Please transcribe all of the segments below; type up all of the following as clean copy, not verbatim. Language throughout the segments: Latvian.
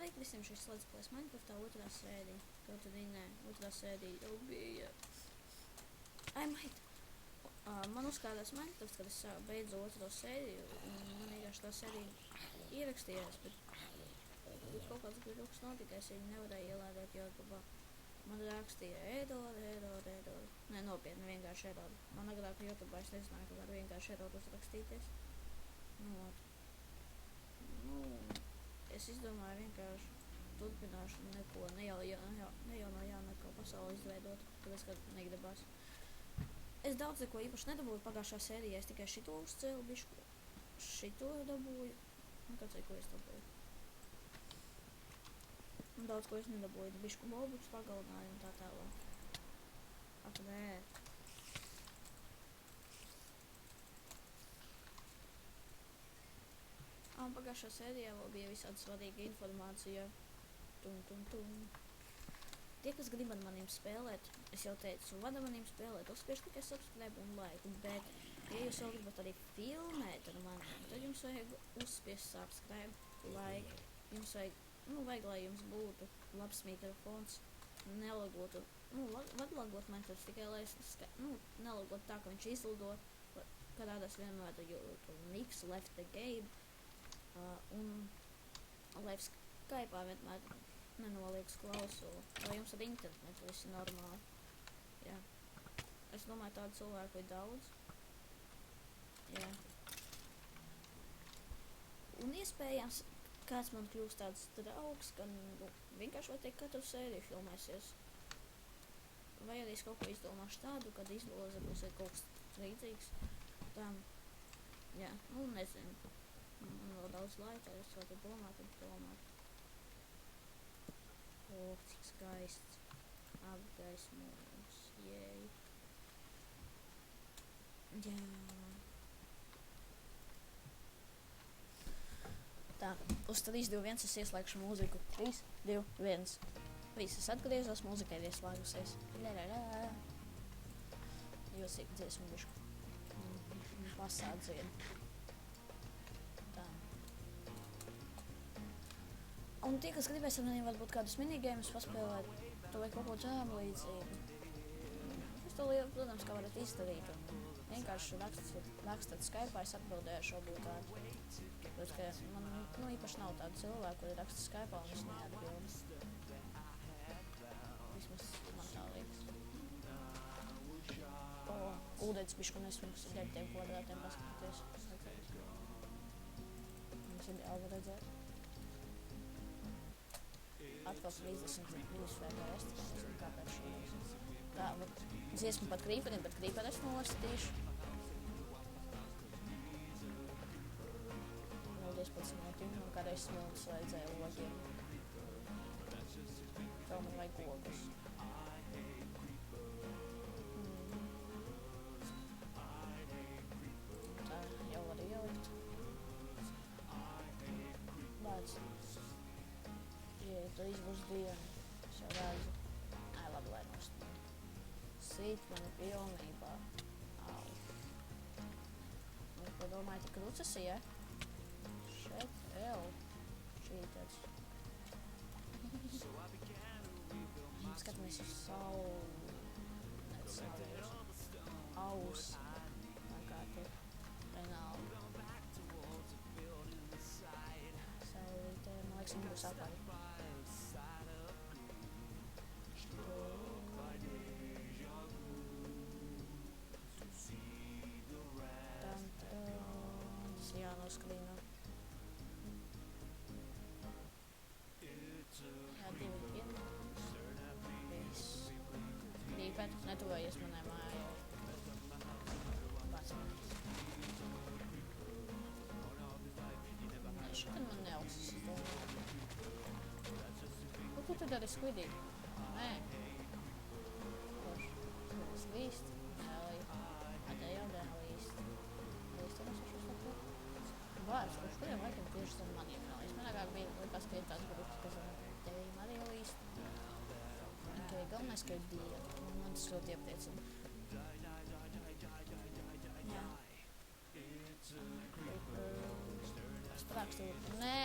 Sveiki visiem, šis Let's Play Minecraftā otrā sēdija. Kaut arī nē, otrā sēdija jau bija. Ai, mait! Man uzkādās Minecraft, kad es beidzu otro sēdiju, un man vienkārši tā sēdija ierakstījās, bet kaut kāds grupas notika, es viņu nevarēju ielādēt YouTube'ā. Man rakstīja error. Nē, nopietni, vienkārši error. Man agrāk YouTube'ā es nezināju, ka var vienkārši error uzrakstīties. Es izdomāju vienkārši turpināšu neko, ne jau no jauna kā pasauli izveidot, tāpēc, ka negribas. Es daudz neko īpaši nedabūju pagājušā sērijā, es tikai šito uzcēlu, bišku šito dabūju, un kāds ko es dabūju. Un daudz ko es nedabūju, bišku mobuks pagalināju un tā tālāk. Ak, nē. Un pagājušā sērijā vēl bija visādi svarīga informācija. Tie, kas grib ar maniem spēlēt, es jau teicu, vada maniem spēlēt, uzspiež tikai subscribe un like, bet, ja jūs jau gribat arī filmēt ar maniem, tad jums vajag uzspiest subscribe, like, jums vajag, lai jums būtu labs mikrofons, nelagotu, var lagot Minecraft tikai, lai nelagot tā, ka viņš izlido, parādās vienmēr Niks left the game, un lai Skype'ā vienmēr nenolieks klausulu, lai jums ar internetu viss ir normāli. Jā. Es domāju, tādu cilvēku ir daudz. Jā. Un iespējams, kāds man kļūst tāds draugs, ka vienkārši vai teikt katru sēriju filmēsies. Vai arī es kaut ko izdomāšu tādu, kad izloze būs kaut kas līdzīgs tam. Jā, nezinu. Man vēl daudz laika, es varu domāt. Cik skaists apgaismojums, jēj. Jā. Tā, uz 3, 2, 1 es ieslēgšu mūziku. 3, 2, 1. Viss, es atgriezos, mūzika ir ieslēgusies. Josīga dziesmu bišku. Pasādzienu. Un tie, kas gribēs ar maniem varbūt kādus minigēmus paspēlēt, to vai kaut ko džēmu līdzīgu. Es to, protams, kā varat izdarīt. Un vienkārši rakstat Skype'ā, es atbildēju šo būtādu. Bet, ka man īpaši nav tādu cilvēku, kuri raksta Skype'ā un es neatbildu. Vismaz man tā liekas. Ūdens bišku nesmīgs ar tiem kvadrātiem paskatīties. Mums ideāli var redzēt. Atkal 30 FPS, nezinu kāpēc šodien. Tā, dziesmu pat krīperiem, bet krīperi es nostīšu. 15 un kādreiz smilnas vajadzēja logiem. Vēl man vajag logus. Tā, jau var ielikt. Lēc. Tur būs diena, es jau redzu. Ai, labi, lai nost. Sīt mani pilnībā. Au. Un ko domāju, tik rucas, ja? Šeit, šī tāds. Skatamies uz saulu. Aus. Man kā tur. Renāli. Saulītē, man liekas, man būs apaļi. Jānoskrīno. Jā, 2 dienas. Viss. Rīpēt, netuvojies manai mājai. Pacināties. Nē, šitien man neaugstas, es domāju. Ko tu dari squidī? Nē. Es līst. Te jau līst. Līst, un es uz to. Vārds, kurš kuriem laikam tieši zem maniem nav. Es manākāk bija likās, ka ir tās grupas, kas tevīm arī līst. Okay, galvenais, ka ir dieva. Man tas ļoti iepriecina. Jā. Es prakstu. Nē!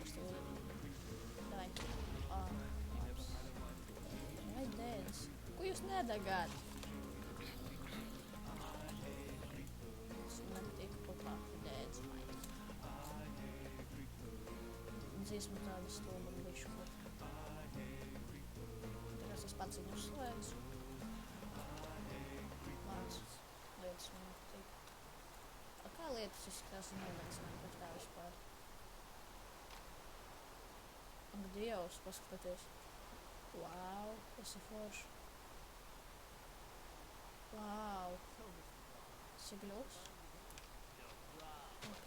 Nāks tev. Davai. Labs. Vai dēļas? Ko jūs nedagāt? Es nepatīk kopā dēļas maita. Dziesmu tāda stulba bišu. Tagad es pats viņu uzslēdzu. Māc lietas man nepatīk. Kā lietas izskatās neveicināja pat kā vispār? Ak, Dievs, paskatieties. Wow, tas ir forši. Wow. Cik ļūs? Ok.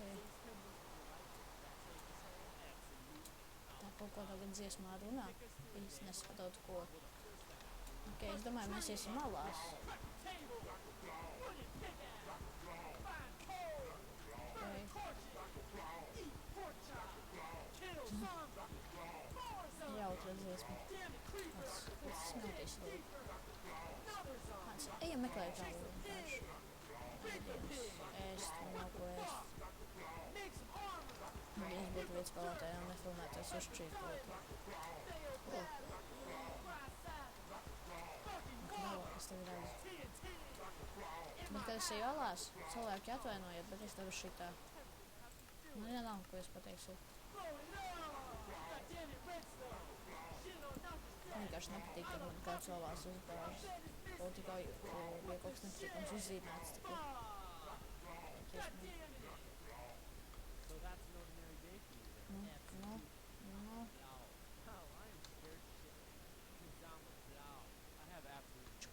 Tā kaut ko tagad dziesmā runā. Īsti nesaprotu ko. Ok, es domāju, mēs iesim malās. Jautra dziesma. Kāds smeltīs lūk. Ejam meklēt tālu vienkārši. Ēst, man nav ko ēst. Es būtu līdz spēlētājām nefilmētos uz čīkotu. Es tevi redzu. Bet, kad es eju alās, cilvēki atvainojiet, bet es tevi šitā. Man vienalga, ko es pateikšu. Vienkārši nepatīk, kad man kāds alās uzbāžas. Kaut tikai bija kaut kas nepatīkams uzzīmēts.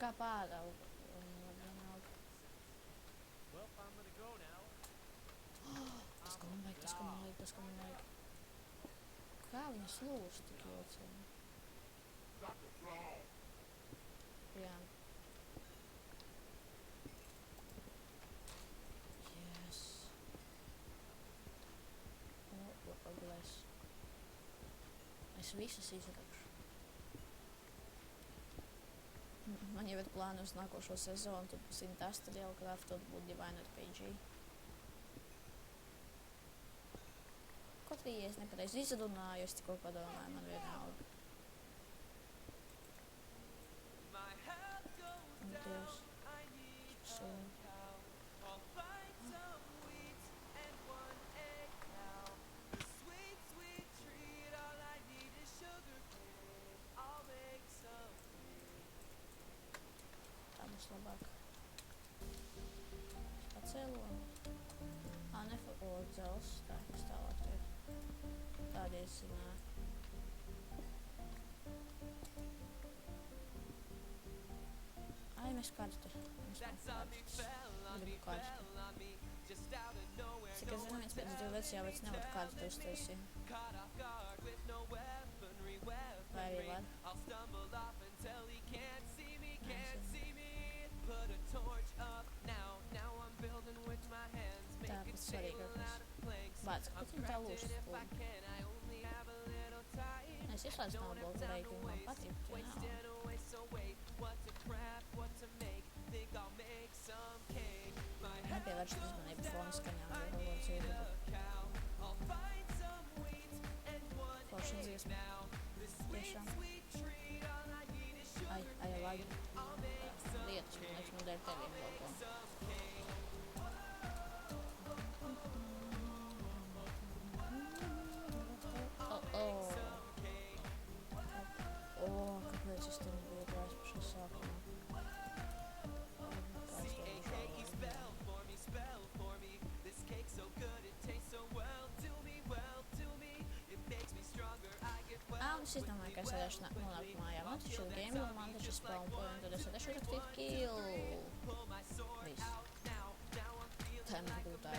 Kā pārauga. Tas, ko man vajag, tas, ko man vajag, tas, ko man vajag. Kā viņas lūst tik jocīgi? Jā. Yes. Bless. Es visas izrakšu. Man jau ir plāni uz nākošo sezonu, tad būs Industrial Craft, tad būtu Divine RPG. Kaut arī, ja es nepareizi izrunāju, es tikko padomāju, man vienalga. Dievs. Sūni. Tā būs labāk. Pacēlo. O, dzels. Tā, kas tālāk ir. Tādi es zināju. Ai, mēs karti. Mēs nav kartis. Gribu karti. Cik es zinu, viens pēc 2 vecs jāvēc nevar karti uztaisīt. Vai arī var? Tā pēc svarīgākais. Vārds, kāpēc viņi tā lūšas stulbi? Es izslēdzu nav bloku reikingu, man patīk, bet vienalga. Nepievēršat uzmanību fonu skaņām, jo vēl dzīvi. Forša dziesma. Tiešām. Ai, lagi. Lietas, man liekas, man dēļ teviem kaut ko. Kāpēc es te nebiju gājis pašā sākumā? Un es izdomāju, ka es varēšu nonākt mājā. Man taču ir game, un man taču spawn point, un tad es varēšu rakstīt kill. Viss. Tā ir man grūtā